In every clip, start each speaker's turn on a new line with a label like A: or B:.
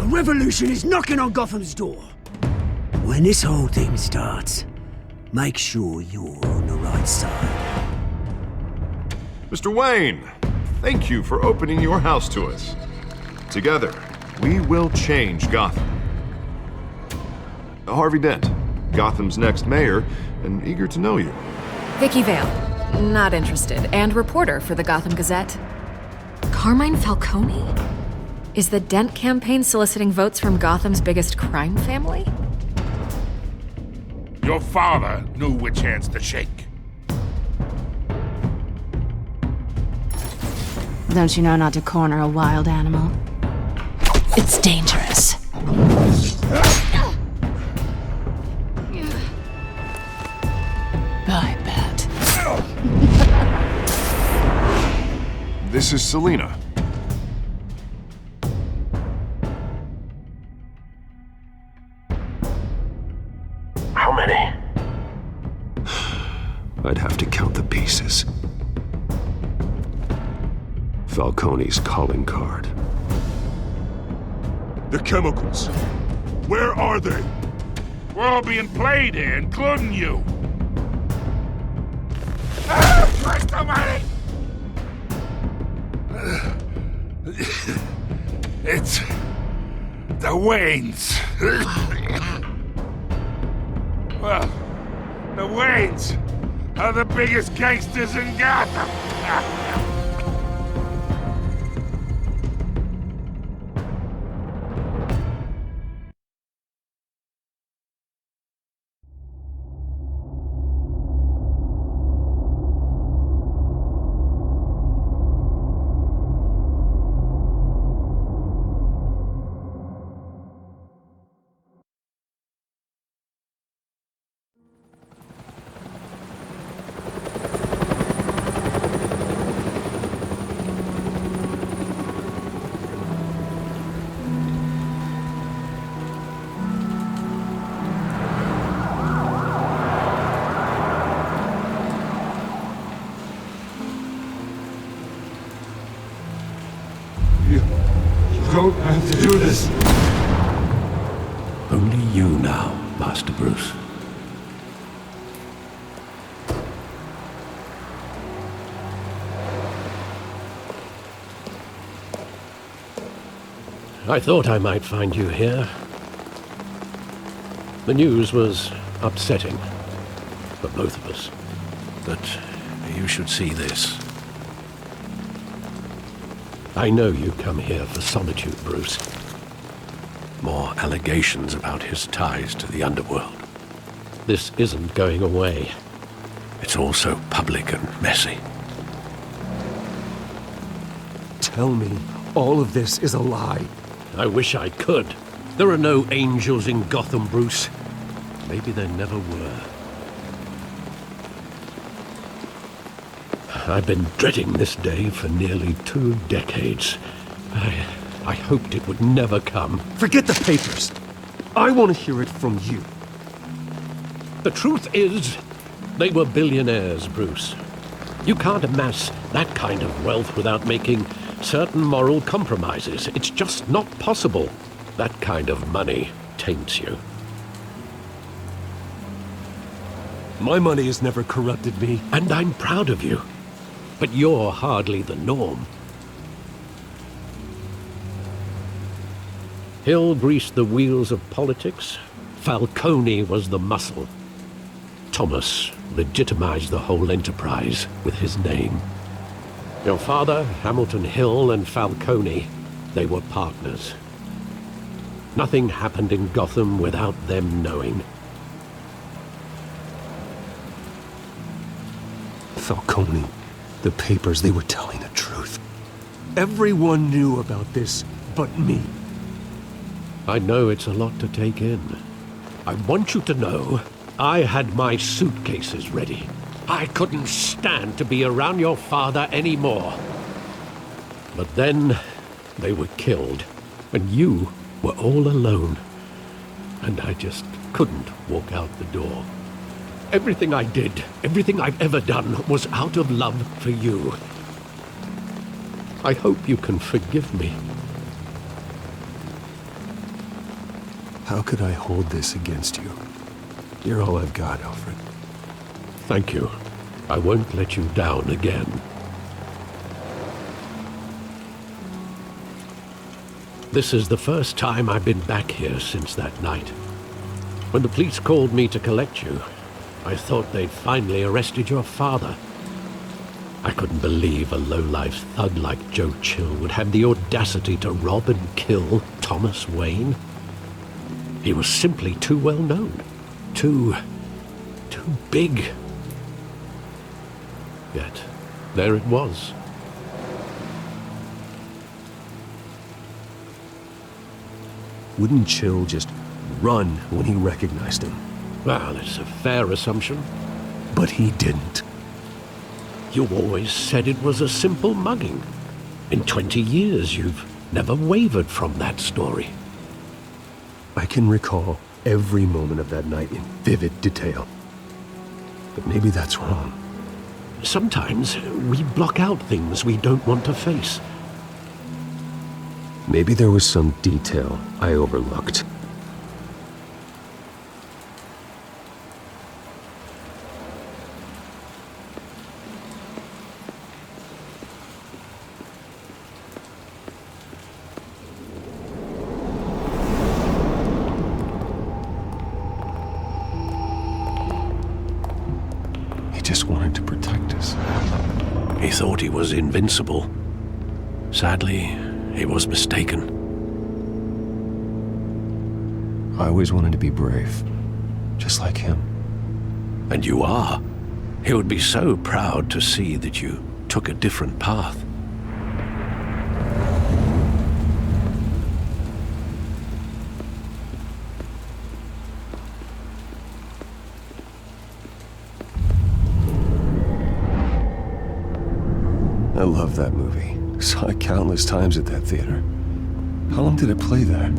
A: revolution is knocking on Gotham's door. When this whole thing starts, make sure you're on the right side.
B: Mr. Wayne, thank you for opening your house to us. Together, we will change Gotham. Harvey Dent, Gotham's next mayor, and eager to know you.
C: Vicky Vale, not interested, and reporter for the Gotham Gazette. Carmine Falcone? Is the Dent campaign soliciting votes from Gotham's biggest crime family?
D: Your father knew which hands to shake.
E: Don't you know not to corner a wild animal? It's dangerous. I bet.
B: This is Selina.
F: How many?
G: I'd have to count the pieces. Falcone's calling card.
D: The chemicals. Where are they? We're all being played here, including you. Christ almighty! It's the Waynes. Well, the Waynes are the biggest gangsters in Gotham.
G: Don't have to do this. Only you now, Master Bruce.
H: I thought I might find you here. The news was upsetting for both of us. But you should see this. I know you come here for solitude, Bruce. More allegations about his ties to the underworld. This isn't going away. It's all so public and messy.
I: Tell me all of this is a lie.
H: I wish I could. There are no angels in Gotham, Bruce. Maybe there never were. I've been dreading this day for nearly 2 decades. I hoped it would never come.
I: Forget the papers. I want to hear it from you.
H: The truth is, they were billionaires, Bruce. You can't amass that kind of wealth without making certain moral compromises. It's just not possible. That kind of money taints you.
I: My money has never corrupted me.
H: And I'm proud of you. But you're hardly the norm. Hill greased the wheels of politics. Falcone was the muscle. Thomas legitimized the whole enterprise with his name. Your father, Hamilton Hill, and Falcone, they were partners. Nothing happened in Gotham without them knowing.
I: Falcone, the papers, they were telling the truth. Everyone knew about this but me.
H: I know it's a lot to take in. I want you to know I had my suitcases ready. I couldn't stand to be around your father anymore. But then they were killed, and you were all alone. And I just couldn't walk out the door. Everything I did, everything I've ever done, was out of love for you. I hope you can forgive me.
I: How could I hold this against you? You're all I've got, Alfred.
H: Thank you. I won't let you down again. This is the first time I've been back here since that night. When the police called me to collect you, I thought they'd finally arrested your father. I couldn't believe a low-life thug like Joe Chill would have the audacity to rob and kill Thomas Wayne. He was simply too well known. Too big. Yet, there it was.
I: Wouldn't Chill just run when he recognized him?
H: Well, it's a fair assumption.
I: But he didn't.
H: You always said it was a simple mugging. In 20 years, you've never wavered from that story.
I: I can recall every moment of that night in vivid detail. But maybe that's wrong.
H: Sometimes we block out things we don't want to face.
I: Maybe there was some detail I overlooked. He just wanted to protect us.
H: He thought he was invincible. Sadly, he was mistaken.
I: I always wanted to be brave, just like him.
H: And you are. He would be so proud to see that you took a different path.
I: I love that movie. Saw it countless times at that theater. How long did it play there?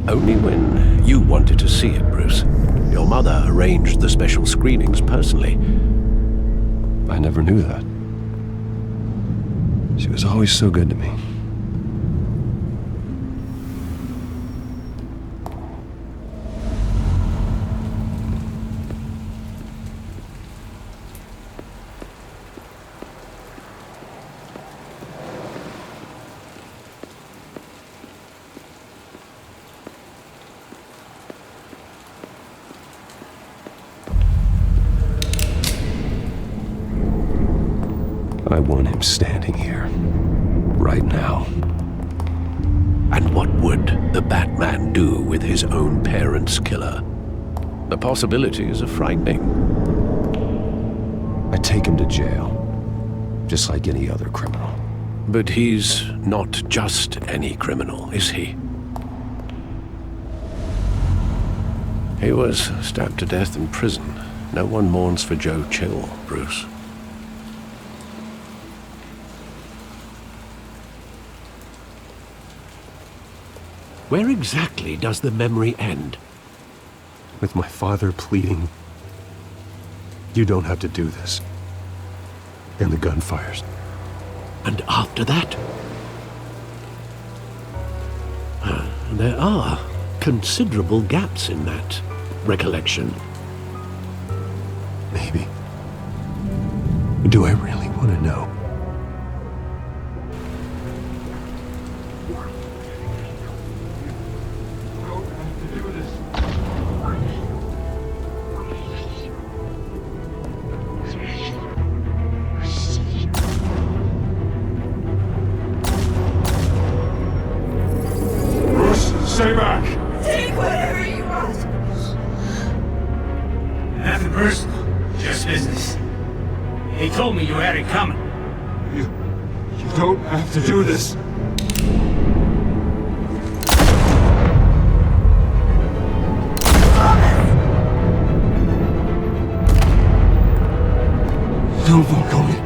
H: Only when you wanted to see it, Bruce. Your mother arranged the special screenings personally.
I: I never knew that. She was always so good to me. I want him standing here, right now.
H: And what would the Batman do with his own parents' killer? The possibilities are frightening.
I: I take him to jail, just like any other criminal.
H: But he's not just any criminal, is he? He was stabbed to death in prison. No one mourns for Joe Chill, Bruce. Where exactly does the memory end?
I: With my father pleading, "You don't have to do this." And the gun fires.
H: And after that? There are considerable gaps in that recollection.
I: Maybe. Do I really want to know?
D: Stay back!
J: Take whatever you want.
K: Nothing personal, just business. He told me you had it coming.
G: You don't have to do this.
I: Don't vote on it.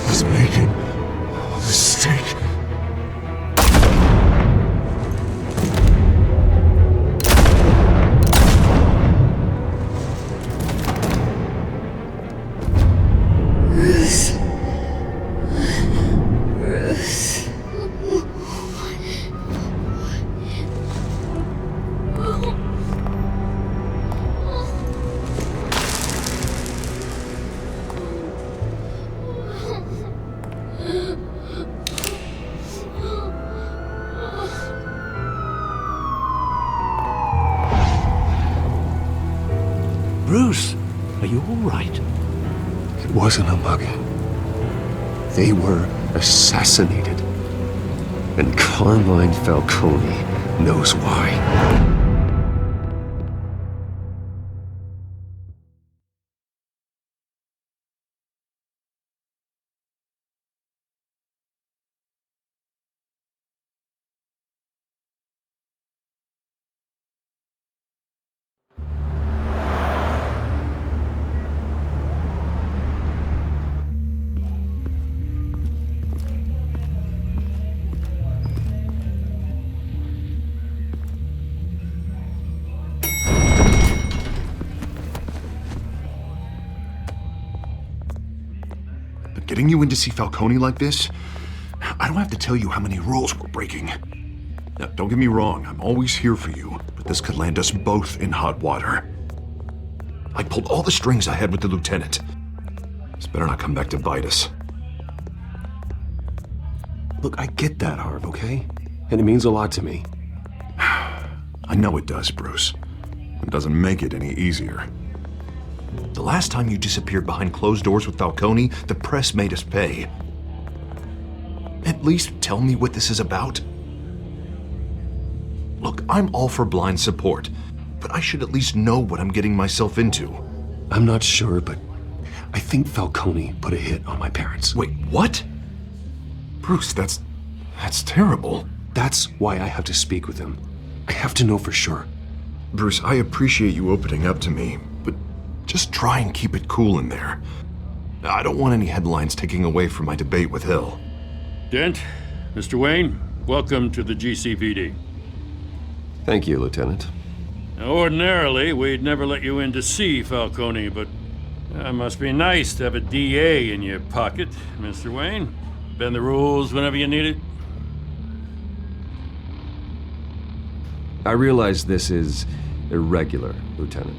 I: I was making a mistake.
H: Bruce, are you all right?
I: It wasn't a mugging. They were assassinated. And Carmine Falcone knows why.
B: Getting you in to see Falcone like this? I don't have to tell you how many rules we're breaking. Now, don't get me wrong, I'm always here for you, but this could land us both in hot water. I pulled all the strings I had with the lieutenant. This better not come back to bite us.
I: Look, I get that, Harv, okay? And it means a lot to me.
B: I know it does, Bruce. It doesn't make it any easier. The last time you disappeared behind closed doors with Falcone, the press made us pay. At least tell me what this is about. Look, I'm all for blind support, but I should at least know what I'm getting myself into.
I: I'm not sure, but I think Falcone put a hit on my parents.
B: Wait, what? Bruce, that's terrible.
I: That's why I have to speak with him. I have to know for sure.
B: Bruce, I appreciate you opening up to me, but just try and keep it cool in there. I don't want any headlines taking away from my debate with Hill.
L: Dent, Mr. Wayne, welcome to the GCPD.
I: Thank you, Lieutenant.
L: Now, ordinarily, we'd never let you in to see Falcone, but it must be nice to have a DA in your pocket, Mr. Wayne. Bend the rules whenever you need it.
M: I realize this is irregular, Lieutenant.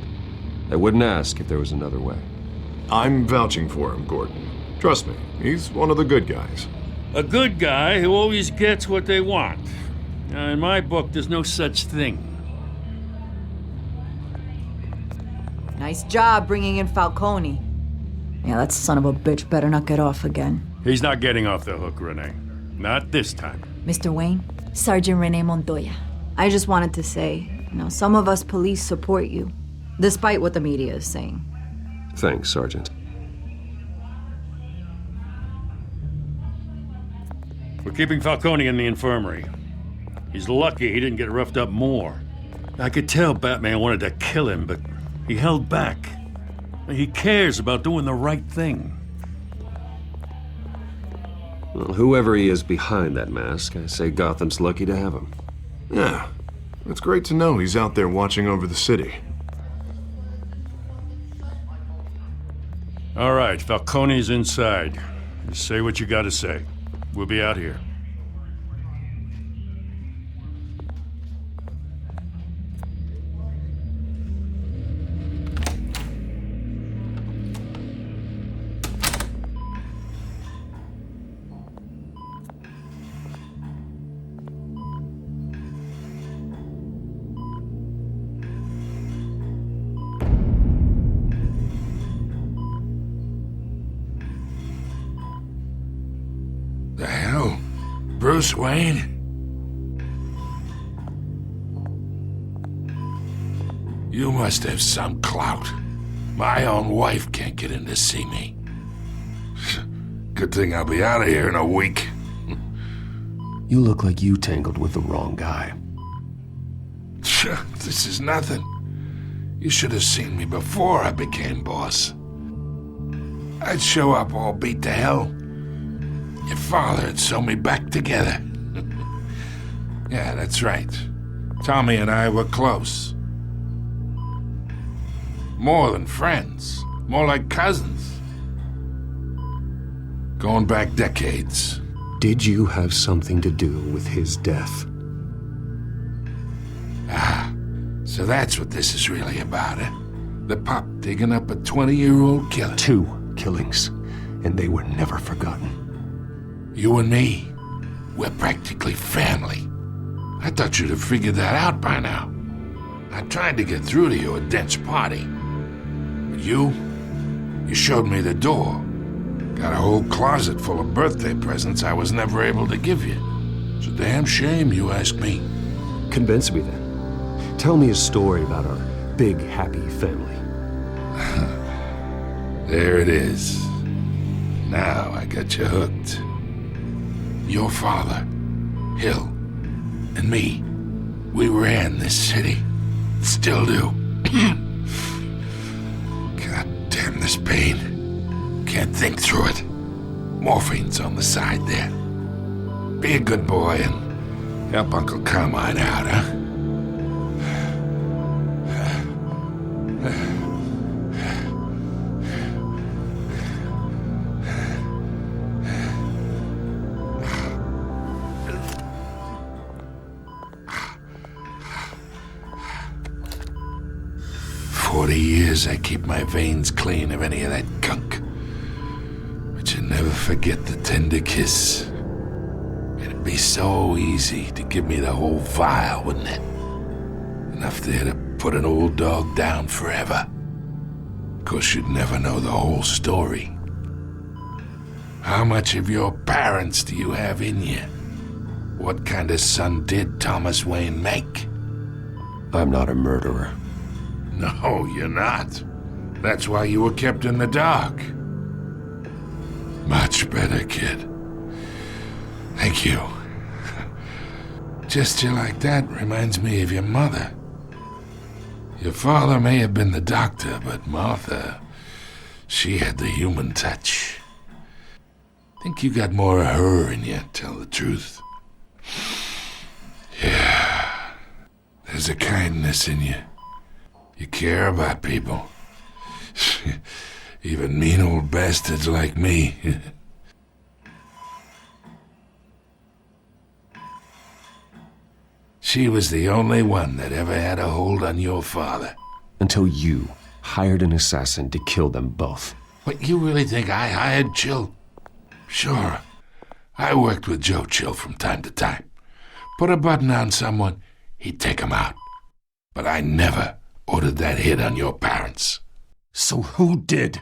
M: I wouldn't ask if there was another way.
B: I'm vouching for him, Gordon. Trust me, he's one of the good guys.
L: A good guy who always gets what they want. Now, in my book, there's no such thing.
J: Nice job bringing in Falcone. Yeah, that son of a bitch better not get off again.
L: He's not getting off the hook, Renee. Not this time.
J: Mr. Wayne, Sergeant Renee Montoya. I just wanted to say, some of us police support you, despite what the media is saying.
I: Thanks, Sergeant.
L: We're keeping Falcone in the infirmary. He's lucky he didn't get roughed up more. I could tell Batman wanted to kill him, but he held back. He cares about doing the right thing.
I: Well, whoever he is behind that mask, I say Gotham's lucky to have him.
B: Yeah, it's great to know he's out there watching over the city.
L: All right, Falcone's inside. Just say what you gotta say. We'll be out here.
D: The hell? Bruce Wayne? You must have some clout. My own wife can't get in to see me. Good thing I'll be out of here in a week.
I: You look like you tangled with the wrong guy.
D: This is nothing. You should have seen me before I became boss. I'd show up all beat to hell. Your father had sewn me back together. Yeah, that's right. Tommy and I were close. More than friends. More like cousins. Going back decades.
I: Did you have something to do with his death?
D: Ah, so that's what this is really about, eh? The pup digging up a 20-year-old killer.
I: 2 killings, and they were never forgotten.
D: You and me, we're practically family. I thought you'd have figured that out by now. I tried to get through to you at Dent's party. But you showed me the door. Got a whole closet full of birthday presents I was never able to give you. It's a damn shame, you ask me.
I: Convince me then. Tell me a story about our big, happy family.
D: There it is. Now I got you hooked. Your father, Hill, and me, we ran this city. Still do. God damn this pain. Can't think through it. Morphine's on the side there. Be a good boy and help Uncle Carmine out, huh? 40 years I keep my veins clean of any of that gunk. But you never forget the tender kiss. It'd be so easy to give me the whole vial, wouldn't it? Enough there to put an old dog down forever. Of course, you'd never know the whole story. How much of your parents do you have in you? What kind of son did Thomas Wayne make?
M: I'm not a murderer.
D: No, you're not. That's why you were kept in the dark. Much better, kid. Thank you. Gesture like that reminds me of your mother. Your father may have been the doctor, but Martha, she had the human touch. Think you got more of her in you, tell the truth. Yeah. There's a kindness in you. You care about people. Even mean old bastards like me. She was the only one that ever had a hold on your father.
M: Until you hired an assassin to kill them both.
D: What, you really think I hired Chill? Sure. I worked with Joe Chill from time to time. Put a button on someone, he'd take him out. But I never ordered that hit on your parents.
I: So who did?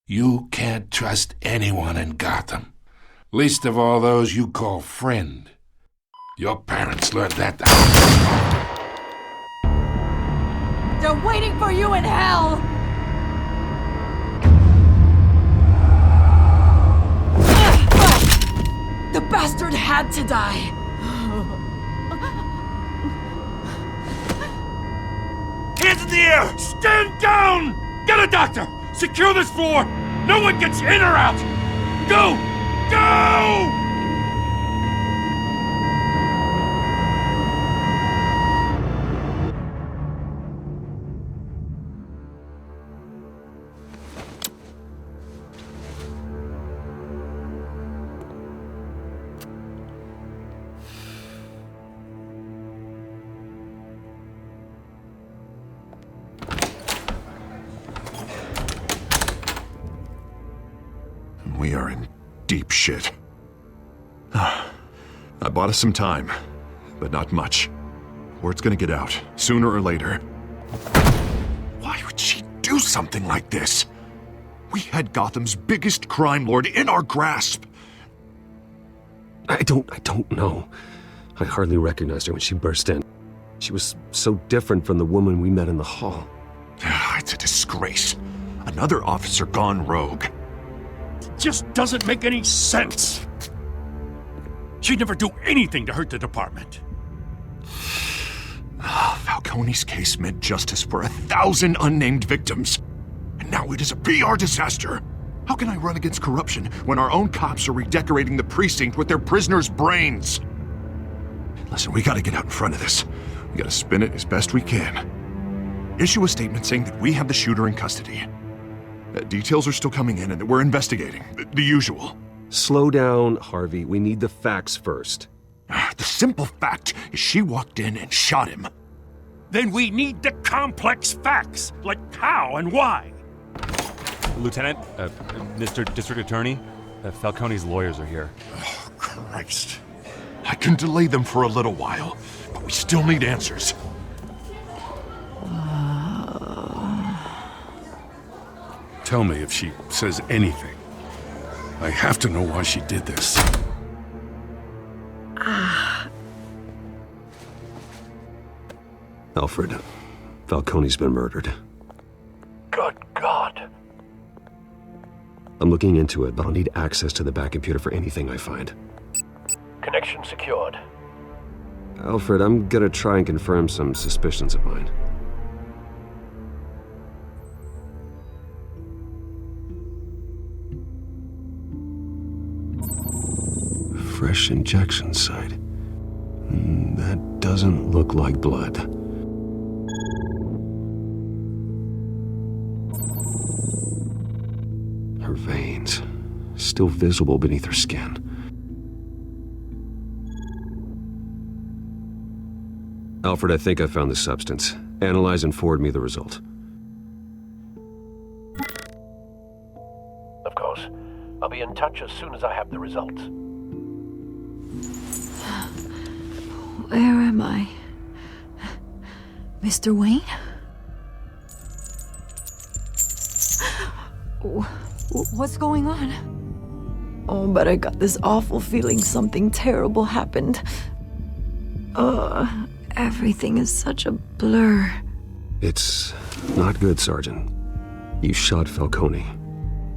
D: You can't trust anyone in Gotham. Least of all those you call friend. Your parents learned that.
J: They're waiting for you in hell! The bastard had to die!
L: Hands in the air! Stand down! Get a doctor! Secure this floor! No one gets in or out! Go! Go!
B: We are in deep shit. I bought us some time, but not much. Word's gonna get out, sooner or later. Why would she do something like this? We had Gotham's biggest crime lord in our grasp.
I: I don't know. I hardly recognized her when she burst in. She was so different from the woman we met in the hall.
B: It's a disgrace. Another officer gone rogue.
L: Just doesn't make any sense. She'd never do anything to hurt the department.
B: Falcone's case meant justice for 1,000 unnamed victims. And now it is a PR disaster. How can I run against corruption when our own cops are redecorating the precinct with their prisoners' brains? Listen, we gotta get out in front of this. We gotta spin it as best we can. Issue a statement saying that we have the shooter in custody. Details are still coming in and that we're investigating. The usual.
I: Slow down, Harvey. We need the facts first.
B: The simple fact is she walked in and shot him.
L: Then we need the complex facts, like how and why.
N: Lieutenant, Mr. District Attorney, Falcone's lawyers are here.
B: Oh, Christ. I can delay them for a little while, but we still need answers.
D: tell me if she says anything. I have to know why she did this.
I: Alfred, Falcone's been murdered.
F: Good God.
I: I'm looking into it, but I'll need access to the back computer for anything I find.
F: Connection secured.
I: Alfred, I'm gonna try and confirm some suspicions of mine. Fresh injection site. That doesn't look like blood. Her veins, still visible beneath her skin. Alfred, I think I found the substance. Analyze and forward me the result.
F: Of course. I'll be in touch as soon as I have the results.
J: Where am I? Mr. Wayne? What's going on? Oh, but I got this awful feeling something terrible happened. Everything is such a blur.
I: It's not good, Sergeant. You shot Falcone.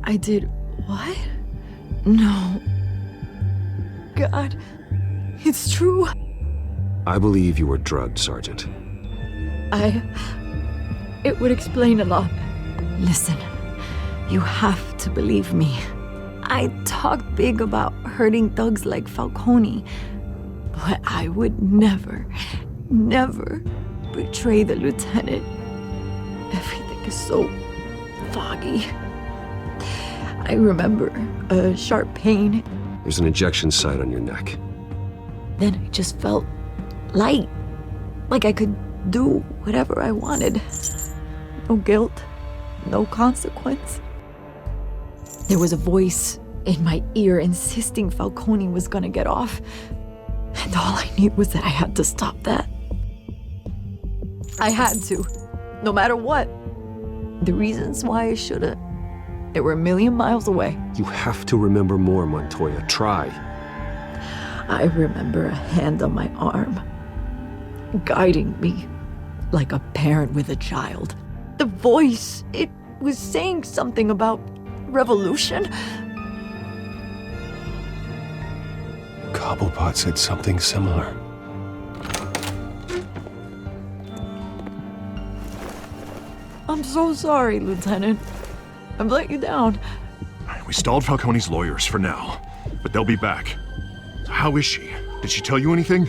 J: I did what? No. God, it's true.
I: I believe you were drugged, Sergeant.
J: It would explain a lot. Listen, you have to believe me. I talked big about hurting thugs like Falcone, but I would never betray the lieutenant. Everything is so foggy. I remember a sharp pain.
I: There's an injection site on your neck.
J: Then I just felt light, like I could do whatever I wanted. No guilt, no consequence. There was a voice in my ear insisting Falcone was gonna get off, and all I knew was that I had to stop that. I had to, no matter what. The reasons why I should've, they were a million miles away.
I: You have to remember more, Montoya. Try.
J: I remember a hand on my arm, guiding me like a parent with a child. The voice, it was saying something about revolution.
I: Cobblepot said something similar.
J: I'm so sorry, Lieutenant. I've let you down.
B: We stalled Falcone's lawyers for now, but they'll be back. How is she? Did she tell you anything?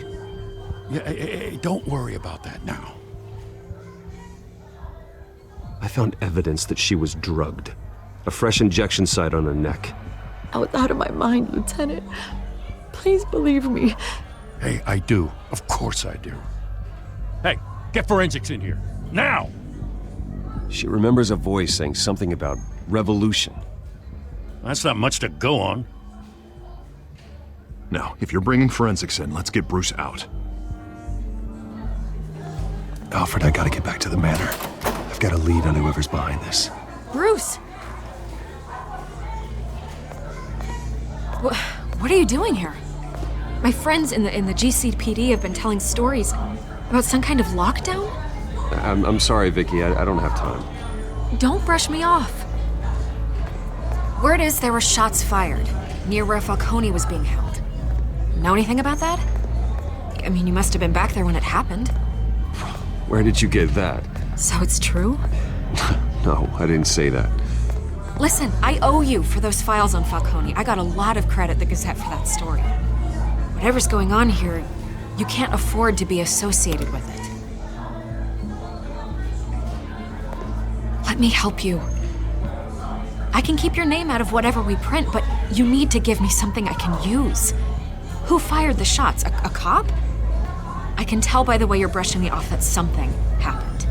D: Yeah, don't worry about that now.
I: I found evidence that she was drugged. A fresh injection site on her neck.
J: I was out of my mind, Lieutenant. Please believe me.
D: Hey, I do. Of course I do.
L: Hey, get forensics in here. Now!
I: She remembers a voice saying something about revolution.
L: That's not much to go on.
B: Now, if you're bringing forensics in, let's get Bruce out.
I: Alfred, I gotta get back to the manor. I've got a lead on whoever's behind this.
C: Bruce! What are you doing here? My friends in the GCPD have been telling stories about some kind of lockdown?
I: I'm sorry, Vicky. I don't have time.
C: Don't brush me off. Word is there were shots fired near where Falcone was being held. Know anything about that? I mean, you must have been back there when it happened.
I: Where did you get that?
C: So it's true?
I: No, I didn't say that.
C: Listen, I owe you for those files on Falcone. I got a lot of credit at the Gazette for that story. Whatever's going on here, you can't afford to be associated with it. Let me help you. I can keep your name out of whatever we print, but you need to give me something I can use. Who fired the shots? A cop? I can tell by the way you're brushing me off that something happened.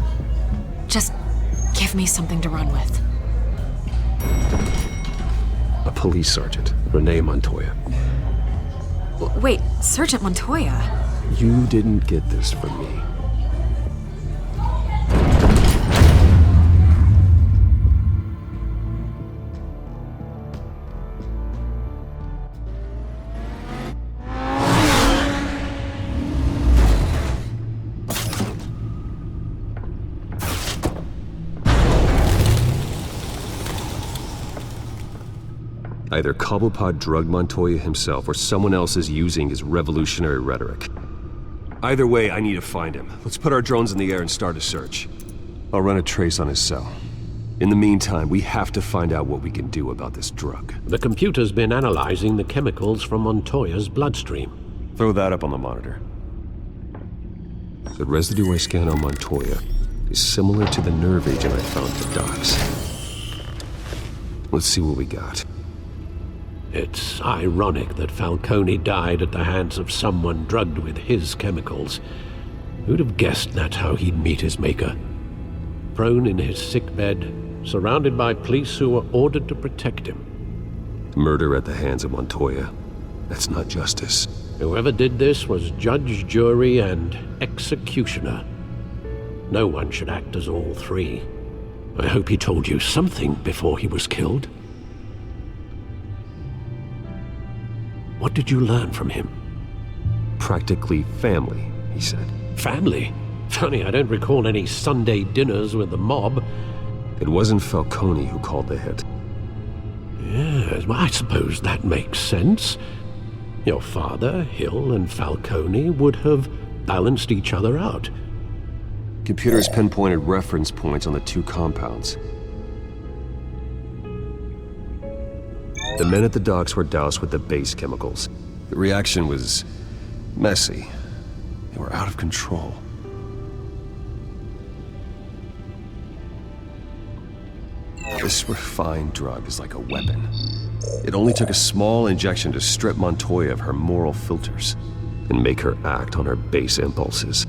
C: Just give me something to run with.
I: A police sergeant, Renee Montoya.
C: Wait, Sergeant Montoya?
I: You didn't get this from me. Either Cobblepot drugged Montoya himself, or someone else is using his revolutionary rhetoric. Either way, I need to find him. Let's put our drones in the air and start a search. I'll run a trace on his cell. In the meantime, we have to find out what we can do about this drug.
H: The computer's been analyzing the chemicals from Montoya's bloodstream.
I: Throw that up on the monitor. The residue I scan on Montoya is similar to the nerve agent I found at the docks. Let's see what we got.
H: It's ironic that Falcone died at the hands of someone drugged with his chemicals. Who'd have guessed that's how he'd meet his maker? Prone in his sickbed, surrounded by police who were ordered to protect him.
I: Murder at the hands of Montoya. That's not justice.
H: Whoever did this was judge, jury, and executioner. No one should act as all three. I hope he told you something before he was killed. What did you learn from him?
I: Practically family, he said.
H: Family? Funny, I don't recall any Sunday dinners with the mob.
I: It wasn't Falcone who called the hit.
H: Yes, well, I suppose that makes sense. Your father, Hill, and Falcone would have balanced each other out.
I: Computers pinpointed reference points on the two compounds. The men at the docks were doused with the base chemicals. The reaction was messy. They were out of control. This refined drug is like a weapon. It only took a small injection to strip Montoya of her moral filters and make her act on her base impulses.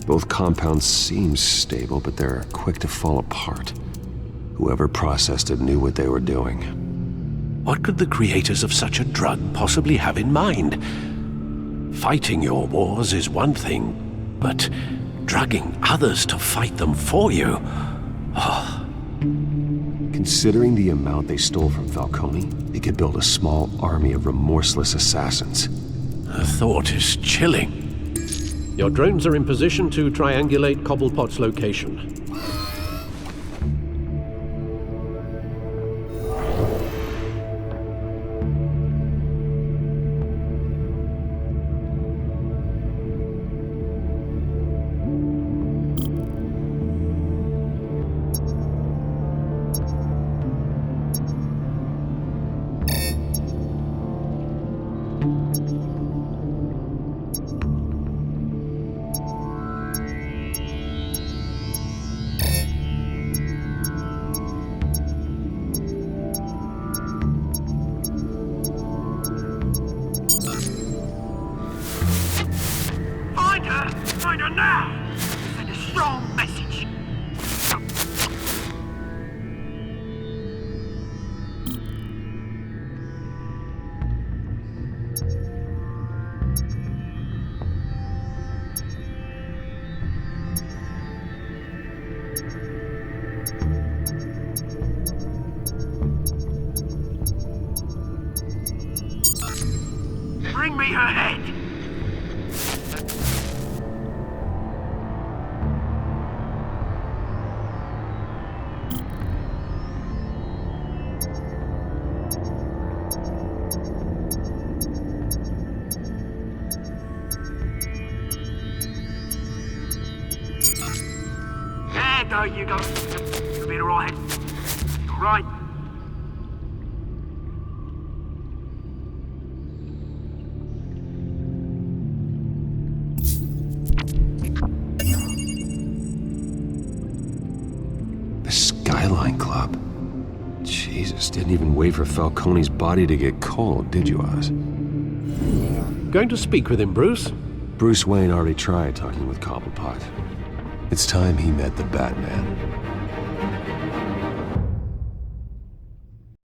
I: Both compounds seem stable, but they're quick to fall apart. Whoever processed it knew what they were doing.
H: What could the creators of such a drug possibly have in mind? Fighting your wars is one thing, but drugging others to fight them for you? Oh.
I: Considering the amount they stole from Falcone, they could build a small army of remorseless assassins.
H: The thought is chilling. Your drones are in position to triangulate Cobblepot's location.
A: Find her now! Send a strong message. Bring me her head! There you go. You'll be alright. Alright.
I: The Skyline Club. Jesus, didn't even wait for Falcone's body to get cold, did you, Oz?
H: Going to speak with him, Bruce?
I: Bruce Wayne already tried talking with Cobblepot. It's time he met the Batman.